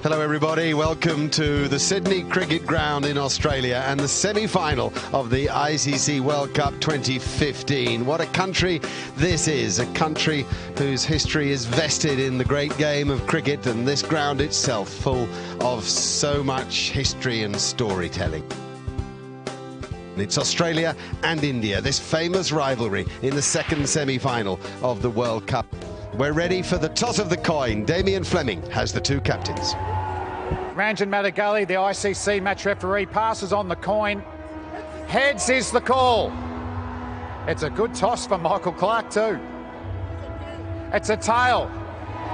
Hello everybody, welcome to the Sydney Cricket Ground in Australia and the semi-final of the ICC World Cup 2015. What a country this is, a country whose history is vested in the great game of cricket, and this ground itself full of so much history and storytelling. It's Australia and India, this famous rivalry in the second semi-final of the World Cup. We're ready for the toss of the coin. Damien Fleming has the two captains. Ranjan Madagali, the ICC match referee, passes on the coin. Heads is the call. It's a good toss for Michael Clarke too. It's a tail.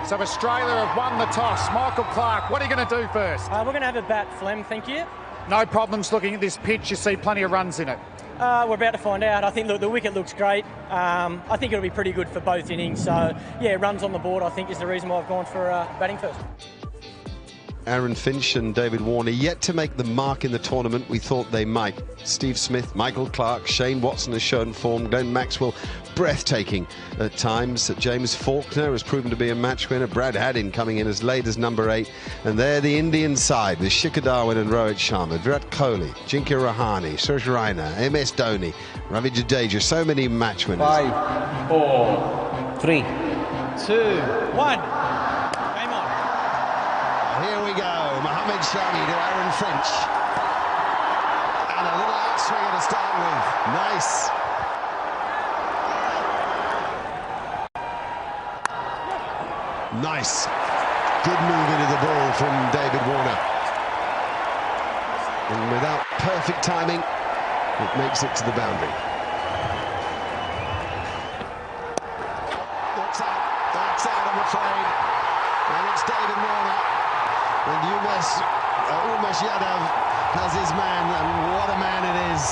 So Australia have won the toss. Michael Clarke, what are you going to do first? We're going to have a bat, Flem, thank you. No problems looking at this pitch. You see plenty of runs in it. We're about to find out. I think the wicket looks great. I think it'll be pretty good for both innings. So, yeah, runs on the board, I think, is the reason why I've gone for batting first. Aaron Finch and David Warner yet to make the mark in the tournament we thought they might. Steve Smith, Michael Clarke, Shane Watson has shown form, Glenn Maxwell breathtaking at times. James Faulkner has proven to be a match winner. Brad Haddin coming in as late as number 8. And there the Indian side with Shikhar Dhawan and Rohit Sharma, Virat Kohli, Ajinkya Rahane, Suresh Raina, MS Dhoni, Ravi Jadeja, so many match winners. 5, 4, 3, 2, 1. Here we go, Mohammad Shami to Aaron Finch. And a little outswinger to start with. Nice. Nice. Good move into the ball from David Warner. And without perfect timing, it makes it to the boundary. That's out, I'm afraid. And it's David Warner. And Umesh Yadav has his man, and what a man it is.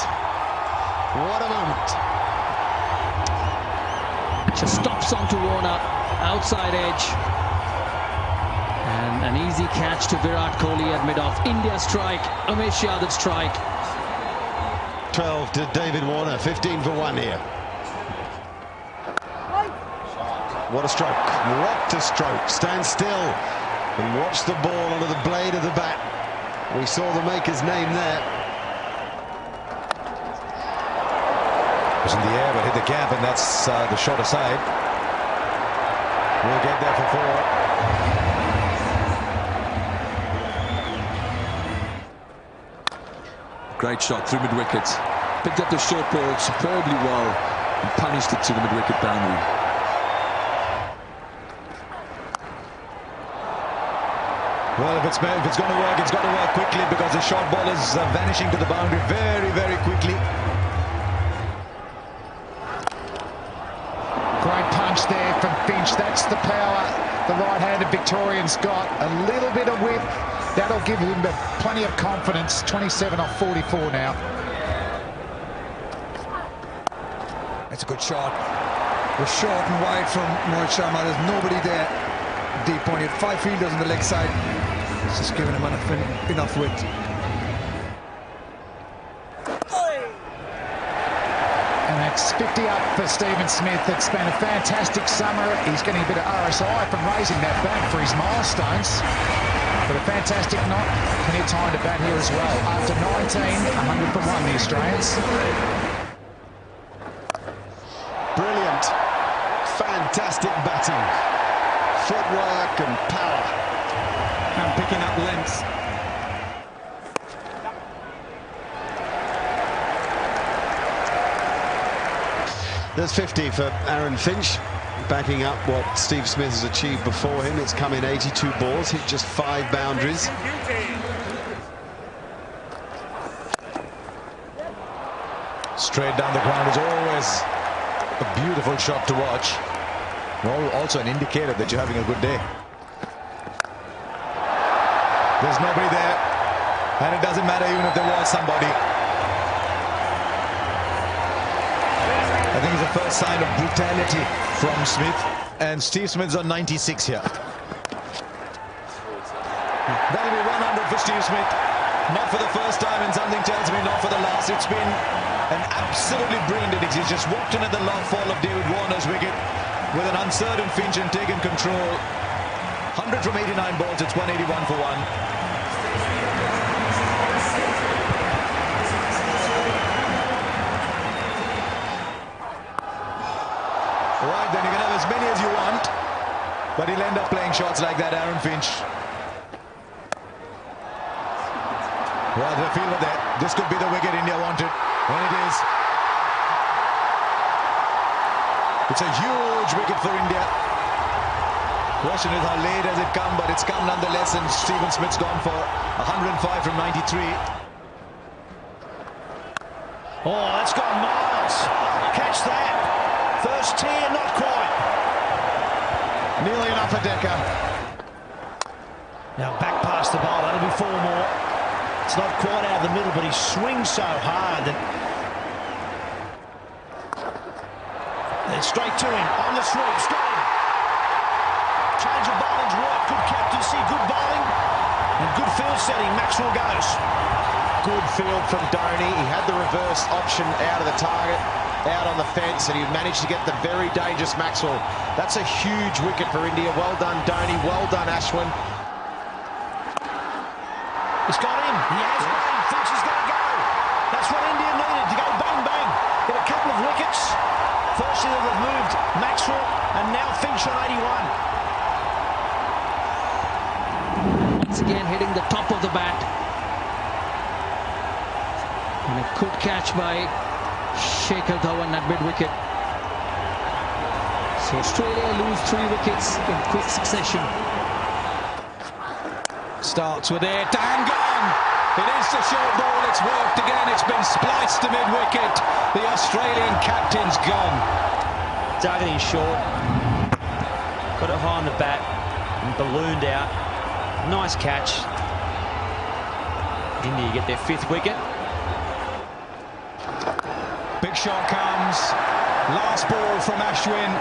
What a moment. Just stops onto Warner, outside edge. And an easy catch to Virat Kohli at mid-off. India strike, Umesh Yadav strike. 12 to David Warner, 15 for 1 here. What a stroke, what a stroke. Stand still and watch the ball onto the blade of the bat. We saw the maker's name there. It was in the air but hit the gap, and that's the shot aside. We'll get there for 4. Great shot through mid-wicket. Picked up the short ball superbly well and punished it to the mid-wicket boundary. Well, if it's going to work, it's got to work quickly, because the short ball is vanishing to the boundary very, very quickly. Great punch there from Finch. That's the power the right-handed Victorian's got. A little bit of width. That'll give him plenty of confidence. 27 off 44 now. That's a good shot. We're short and wide from Rohit Sharma. There's nobody there. Deep point. 5 fielders on the leg side. It's just giving him enough width. And that's 50 up for Stephen Smith. It's been a fantastic summer. He's getting a bit of RSI from raising that bat for his milestones. But a fantastic knot. Plenty of time to bat here as well. After 19, 100 for 1, the Australians. Brilliant, fantastic batting. Footwork and power. And picking up length. There's 50 for Aaron Finch, backing up what Steve Smith has achieved before him. It's come in 82 balls, hit just 5 boundaries. Straight down the ground is always a beautiful shot to watch. Also an indicator that you're having a good day. There's nobody there, and it doesn't matter even if there was somebody. I think it's the first sign of brutality from Smith, and Steve Smith's on 96 here. That'll be 100 for Steve Smith. Not for the first time, and something tells me not for the last. It's been an absolutely brilliant innings. He's just walked in at the long fall of David Warner's wicket with an uncertain Finch and taken control. 100 from 89 balls. It's 181 for 1. Right, then you can have as many as you want, but he'll end up playing shots like that, Aaron Finch. Well, the fielder there. This could be the wicket India wanted, and it is. It's a huge wicket for India. Question is how late has it come, but it's come nonetheless, and Stephen Smith's gone for 105 from 93. Oh, that's gone miles. Catch that. First tier, not quite. Nearly an upper decker. Now back past the bowl, that'll be 4 more. It's not quite out of the middle, but he swings so hard that... Then straight to him, on the sweeps, got him. Change of bowling's work, good captaincy, good bowling, and good field setting. Maxwell goes. Good field from Dhoni. He had the reverse option out of the target, out on the fence, and he managed to get the very dangerous Maxwell. That's a huge wicket for India. Well done, Dhoni. Well done, Ashwin. He's got him. He has him. Finch is going to go. That's what India needed, to go bang, bang. Get a couple of wickets. Firstly, they've moved Maxwell, and now Finch on 81. Once again hitting the top of the bat. And a good catch by Shikhar Dhawan at mid-wicket. So Australia lose 3 wickets in quick succession. Starts with it, and gone! It is the short ball, it's worked again, it's been spliced to mid-wicket. The Australian captain's gone. Targeting short, got it high on the bat, and ballooned out. Nice catch. India get their 5th wicket. Big shot comes. Last ball from Ashwin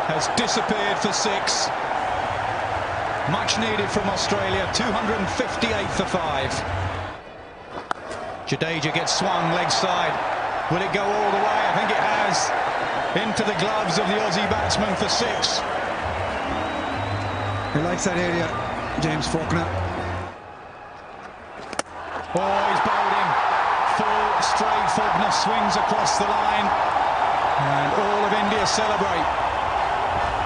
has disappeared for 6. Much needed from Australia, 258 for 5. Jadeja gets swung leg side. Will it go all the way? I think it has. Into the gloves of the Aussie batsman for 6. He likes that area, James Faulkner. Oh, he's bowled him. Full straight. Faulkner swings across the line. And all of India celebrate.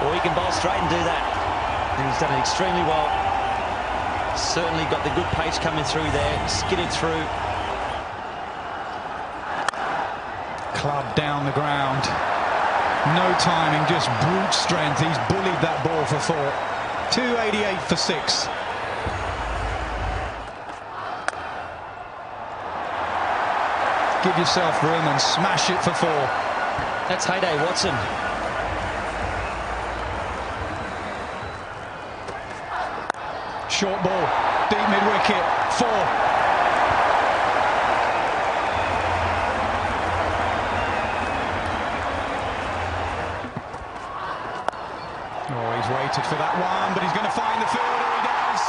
Or he can bowl straight and do that. And he's done it extremely well. Certainly got the good pace coming through there. Skidded through. Club down the ground. No timing, just brute strength. He's bullied that ball for 4. 288 for 6. Give yourself room and smash it for 4. That's Heyday Watson. Short ball, deep mid-wicket, 4. Oh, he's waited for that one, but he's going to find the fielder. He does.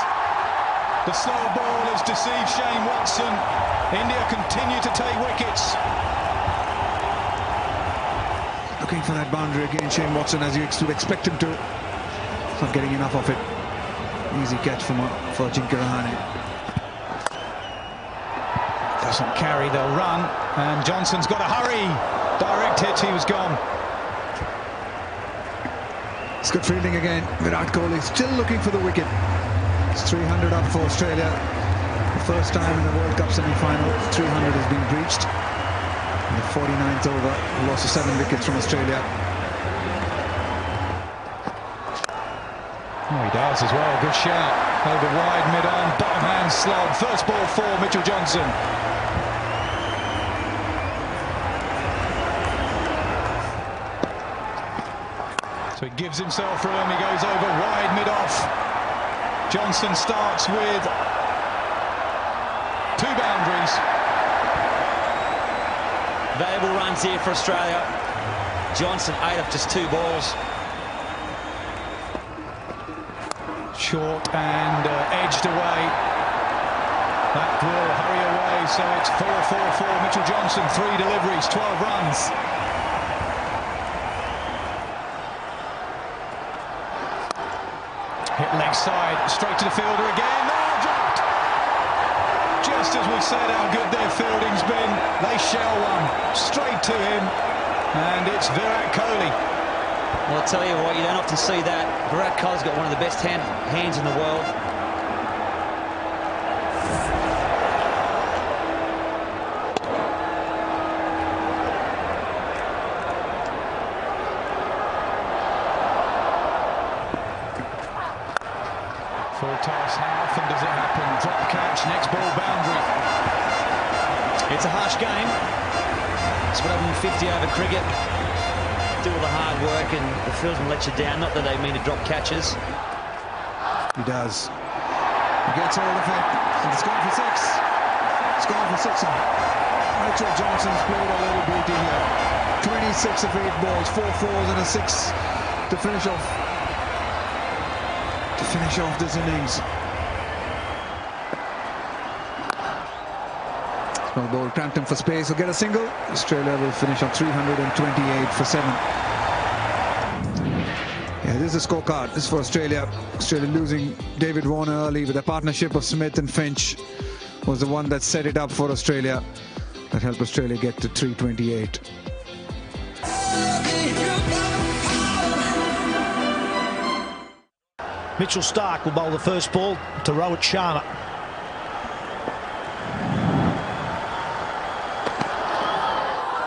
The slow ball has deceived Shane Watson. India continue to take wickets. Looking for that boundary again, Shane Watson, as you would expect him to. He's not getting enough of it. Easy catch for Jinkirahane. Doesn't carry, they'll run. And Johnson's got to hurry. Direct hit, he was gone. It's good fielding again. Virat Kohli still looking for the wicket. It's 300 up for Australia. The first time in the World Cup semi-final, 300 has been breached. In the 49th over, loss of 7 wickets from Australia. Oh, he does as well. Good shout. Over wide, mid-on, bottom hand slog. First ball for Mitchell Johnson. So he gives himself room. He goes over wide, mid-off. Johnson starts with 2 boundaries. Valuable runs here for Australia. Johnson 8 off just 2 balls. Short and edged away. That will hurry away, so it's 4-4-4. Mitchell Johnson, 3 deliveries, 12 runs. Hit leg side, straight to the fielder again. Oh, dropped! Just as we said how good their fielding's been, they shell one straight to him, and it's Virat Kohli. Well, I'll tell you what, you don't often see that. Virat Kohli's got one of the best hands in the world. Full toss, how often does it happen? Drop catch, next ball boundary. It's a harsh game. It's what happened in 50 over cricket. Do all the hard work and the fieldsman let you down. Not that they mean to drop catches. He does. He gets hold of it. And it's gone for six. It's gone for six. Mitchell Johnson's played a little beauty here. 26 of 8 balls, 4 fours and a 6 to finish off. This innings. Small ball cramped him for space. He'll get a single. Australia will finish on 328 for 7. Yeah, this is a scorecard. This is for Australia. Australia losing David Warner early with a partnership of Smith and Finch was the one that set it up for Australia. That helped Australia get to 328. Mitchell Starc will bowl the first ball to Rohit Sharma.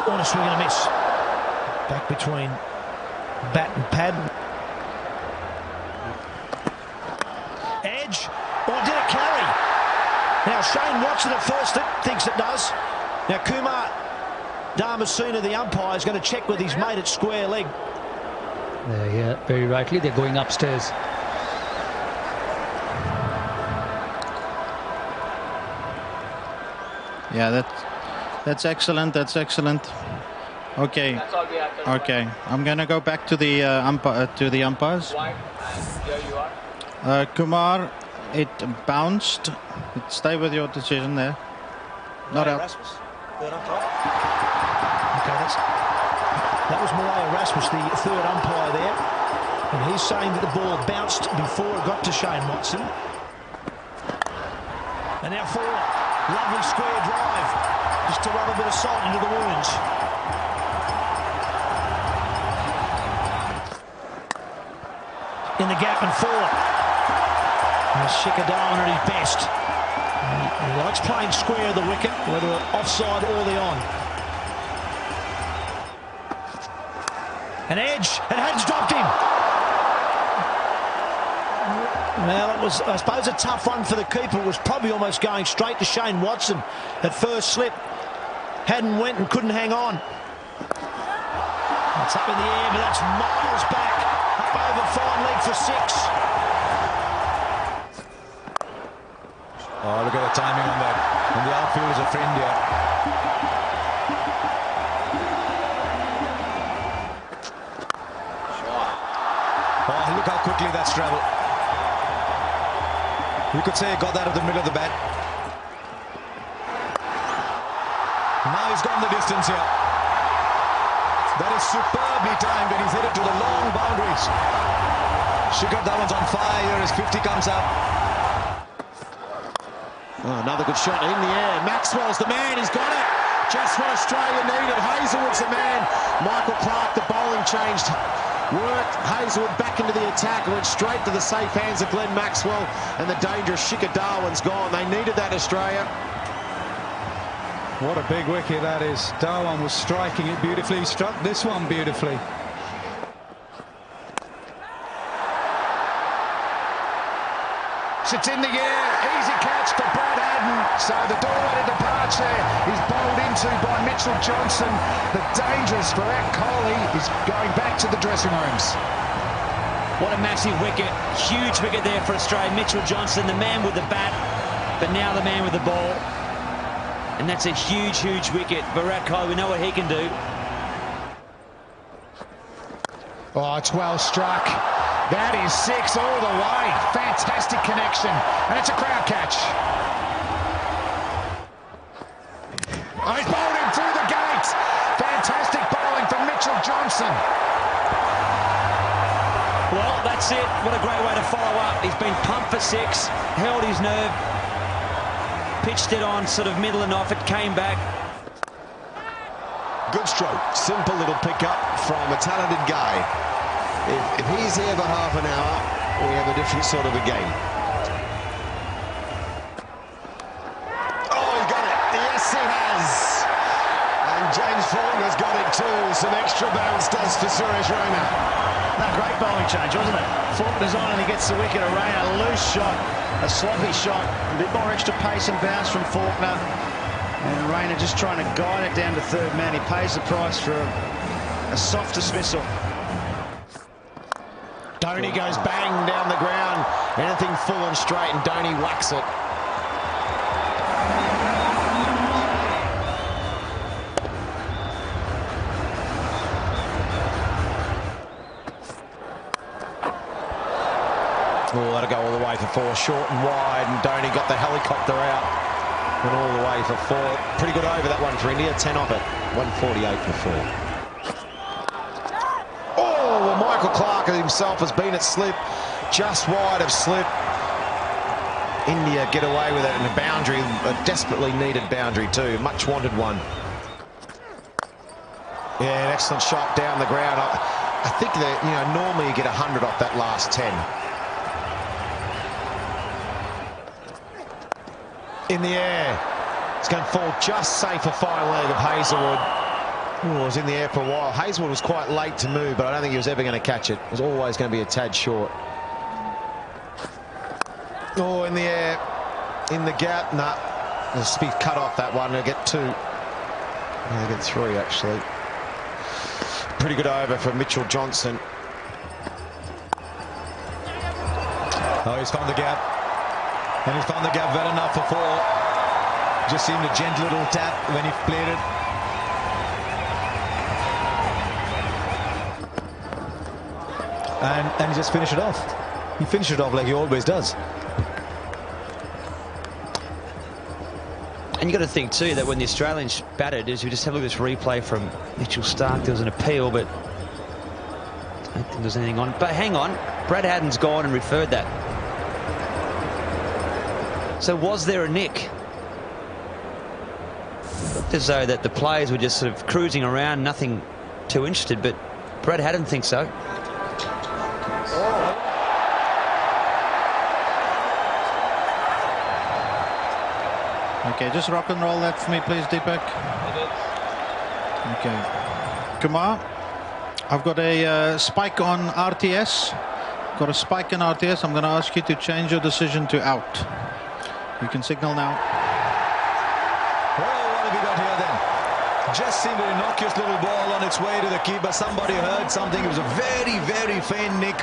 On a swing and a miss. Back between bat and pad. Edge. Or did it carry? Now Shane Watson at first thinks it does. Now Kumar Dharmasena, the umpire, is going to check with his mate at square leg. Yeah, very rightly. They're going upstairs. Yeah, that's excellent. That's excellent. Okay. Okay. I'm gonna go back to the umpires. Kumar, it bounced. Stay with your decision there. Not out. Okay, that was Malaya Rasmus, the third umpire there, and he's saying that the ball bounced before it got to Shane Watson. And now forward. Lovely square drive, just to rub a bit of salt into the wounds. In the gap and forward. Shikhar Dhawan at his best. He likes playing square of the wicket, whether offside or the on. An edge, and Had's dropped him. Well, it was, I suppose, a tough one for the keeper. It was probably almost going straight to Shane Watson at first slip. Hadden went and couldn't hang on. It's up in the air, but that's miles back. Up over fine leg for 6. Oh, look at the timing on that. And the outfielders are for India. Oh, look how quickly that's travelled. You could say he got that at the middle of the bat. Now he's gone the distance here. That is superbly timed, and he's hit it to the long boundaries. Shikhar Dhawan's on fire here as 50 comes up. Oh, another good shot in the air. Maxwell's the man. He's got it. Just what Australia needed. Hazelwood's the man. Michael Clark, the bowling changed. Worked Hazelwood back into the attack, went straight to the safe hands of Glenn Maxwell, and the dangerous Shikhar Dhawan's gone. They needed that, Australia. What a big wicket that is. Dhawan was striking it beautifully. He struck this one beautifully. It's in the air. Easy catch for Brad Haddin. So the doorway to departure is bowled into by Mitchell Johnson. The dangerous Virat Kohli is going back to the dressing rooms. What a massive wicket. Huge wicket there for Australia. Mitchell Johnson, the man with the bat, but now the man with the ball. And that's a huge, huge wicket. Virat Kohli, we know what he can do. Oh, it's well struck. That is 6 all the way. Fantastic connection. And it's a crowd catch. Oh, he's bowled him through the gates. Fantastic bowling from Mitchell Johnson. Well, that's it. What a great way to follow up. He's been pumped for 6, held his nerve, pitched it on sort of middle and off. It came back. Good stroke. Simple little pickup from a talented guy. If he's here for half an hour, we have a different sort of a game. Oh, he's got it. Yes, he has. And James Faulkner's got it too. Some extra bounce does for Suresh Raina. No, great bowling change, wasn't it? Faulkner's on and he gets the wicket. A Raina, loose shot, a sloppy shot, a bit more extra pace and bounce from Faulkner. And Raina just trying to guide it down to third man. He pays the price for a soft dismissal. Dhoni goes bang down the ground. Anything full and straight, and Dhoni whacks it. Oh, that'll go all the way for 4, short and wide, and Dhoni got the helicopter out. Went all the way for 4. Pretty good over that one for India. 10 off it. 148 for 4. Oh, well, Michael Clarke himself has been at slip, just wide of slip. India get away with it, and a boundary, a desperately needed boundary too. Much wanted one. Yeah, an excellent shot down the ground. I think that, you know, normally you get 100 off that last 10. In the air. It's going to fall just safe for fine leg of Hazlewood. Oh, it was in the air for a while. Hazlewood was quite late to move, but I don't think he was ever going to catch it. It was always going to be a tad short. Oh, in the air. In the gap. Nah. There's speed cut off that one. They'll get 2. They'll get 3, actually. Pretty good over for Mitchell Johnson. Oh, he's found the gap. And he's found the gap well enough for 4. Just seemed a gentle little tap when he played it. And he just finished it off. He finished it off like he always does. And you got to think too that when the Australians batted, as we just have a look at this replay from Mitchell Starc, there was an appeal, but I don't think there's anything on. But hang on, Brad Haddin's gone and referred that. So was there a nick? As though that the players were just sort of cruising around, nothing too interested, but Brad Haddin thinks so. Okay, just rock and roll that for me, please, Deepak. Okay. Kumar, I've got a spike on RTS. Got a spike in RTS. I'm going to ask you to change your decision to out. You can signal now. Well, what have we got here then? Just seemed an innocuous little ball on its way to the keeper. Somebody heard something. It was a very, very faint nick.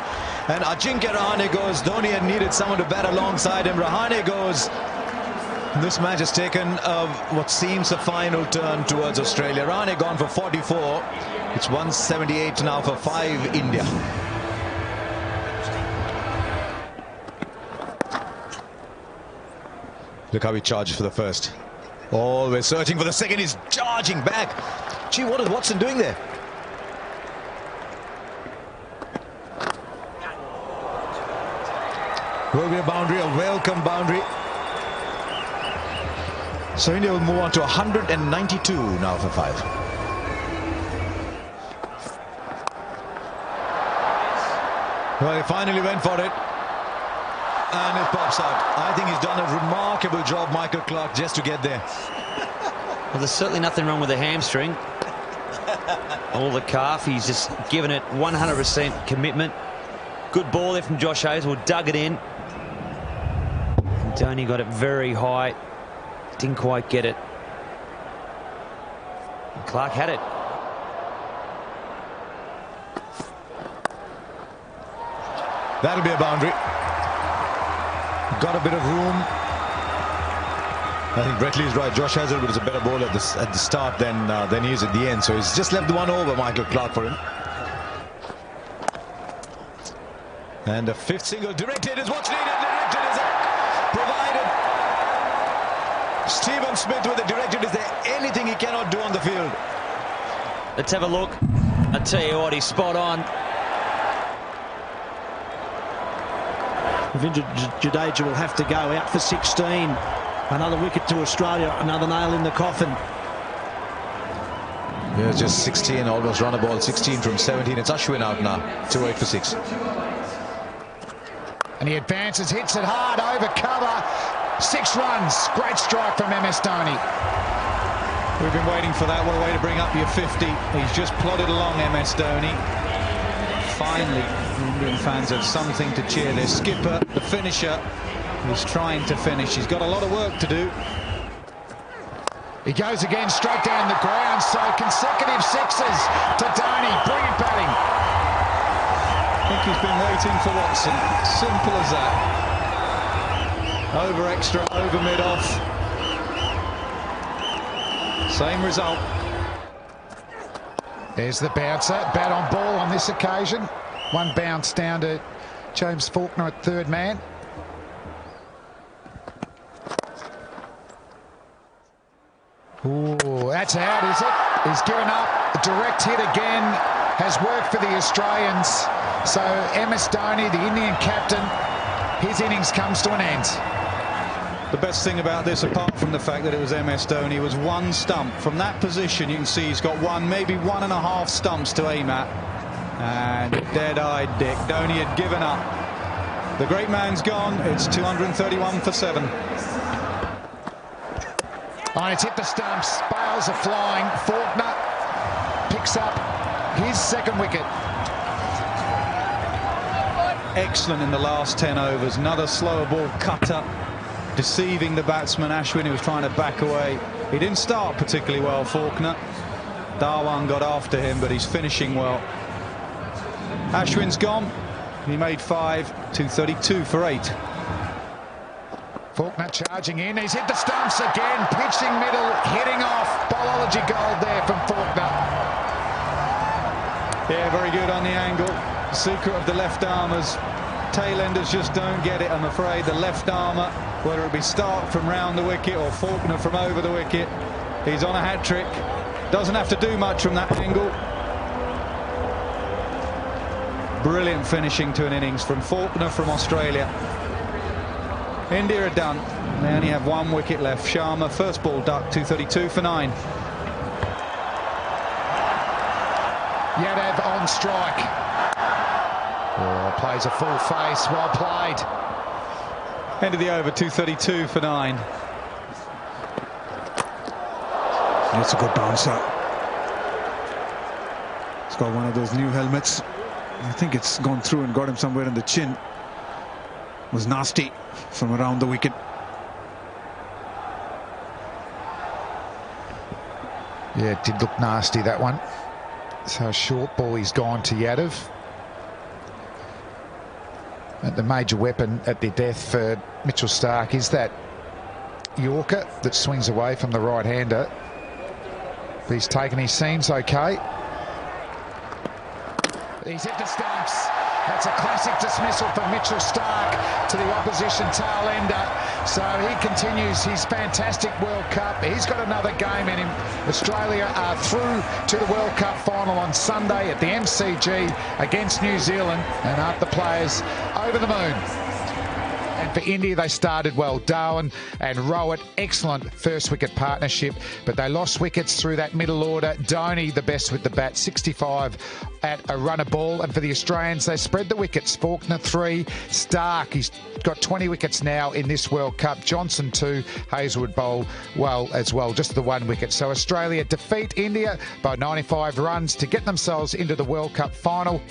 And Ajinkya Rahane goes. Dhoni had needed someone to bat alongside him. Rahane goes. This match has taken what seems a final turn towards Australia. Rahane gone for 44. It's 178 now for 5 India. Look how he charges for the first. Always searching for the second. He's charging back. Gee, what is Watson doing there? Will be a boundary, a welcome boundary. So India will move on to 192 now for 5. Well, he finally went for it. And it pops out. I think he's done a remarkable job, Michael Clarke, just to get there. Well, there's certainly nothing wrong with the hamstring. All the calf, he's just given it 100% commitment. Good ball there from Josh Hazlewood, dug it in. And Dhoni got it very high. Didn't quite get it. And Clarke had it. That'll be a boundary. Got a bit of room. I think Bretley is right. Josh Hazlewood was a better bowler at the start than he is at the end. So he's just left the one over, Michael Clarke, for him. And a 5th single directed is what's needed. Directed is provided. Stephen Smith with the directed. Is there anything he cannot do on the field? Let's have a look. I tell you what, he's spot on. Ravindra Jadeja will have to go out for 16. Another wicket to Australia, another nail in the coffin. Yeah, just 16, almost run a ball, 16 from 17. It's Ashwin out now, 2-8 for 6. And he advances, hits it hard, over cover. 6 runs, great strike from MS Dhoni. We've been waiting for that. What a way to bring up your 50. He's just plodded along, MS Dhoni. Finally, Indian fans have something to cheer. Their skipper, the finisher, is trying to finish. He's got a lot of work to do. He goes again, straight down the ground. So consecutive sixes to Dhoni. Brilliant batting. I think he's been waiting for Watson. Simple as that. Over extra, over mid-off. Same result. There's the bouncer. Bat on ball on this occasion. One bounce down to James Faulkner at third man. Ooh, that's out, is it? He's given up. A direct hit again has worked for the Australians. So MS Dhoni, the Indian captain, his innings comes to an end. The best thing about this, apart from the fact that it was MS Dhoni, was one stump. From that position, you can see he's got one, maybe 1.5 stumps to aim at. And dead-eyed Dick. Dhoni had given up. The great man's gone. It's 231 for 7. Oh, it's hit the stumps. Bales are flying. Faulkner picks up his second wicket. Excellent in the last 10 overs. Another slower ball cutter, deceiving the batsman Ashwin, who was trying to back away. He didn't start particularly well, Faulkner. Dhawan got after him, but he's finishing well. Ashwin's gone. He made 5, 232 for 8. Faulkner charging in. He's hit the stumps again. Pitching middle, hitting off. Bowlology gold there from Faulkner. Yeah, very good on the angle. The secret of the left armers. Tailenders just don't get it, I'm afraid. The left armour, whether it be Stark from round the wicket or Faulkner from over the wicket, he's on a hat-trick. Doesn't have to do much from that angle. Brilliant finishing to an innings from Faulkner from Australia. India are done. They only have 1 wicket left. Sharma, first ball duck, 232 for 9. Yadav on strike. Oh, plays a full face. Well played. End of the over, 232 for 9. That's a good bouncer. He's got one of those new helmets. I think it's gone through and got him somewhere in the chin. It was nasty from around the wicket. Yeah, it did look nasty, that one. So short ball, he's gone to Yadav. And the major weapon at their death for Mitchell Stark is that Yorker that swings away from the right-hander. But he's taken his seams okay. He's hit the stumps. That's a classic dismissal from Mitchell Stark to the opposition tail ender. So he continues his fantastic World Cup. He's got another game in him. Australia are through to the World Cup final on Sunday at the MCG against New Zealand, and aren't the players over the moon? And for India, they started well. Dhawan and Rohit, excellent first wicket partnership, but they lost wickets through that middle order. Dhoni, the best with the bat, 65 at a run a ball. And for the Australians, they spread the wickets. Faulkner 3, Stark, he's got 20 wickets now in this World Cup. Johnson 2, Hazlewood bowl well as well, just the 1 wicket. So Australia defeat India by 95 runs to get themselves into the World Cup final.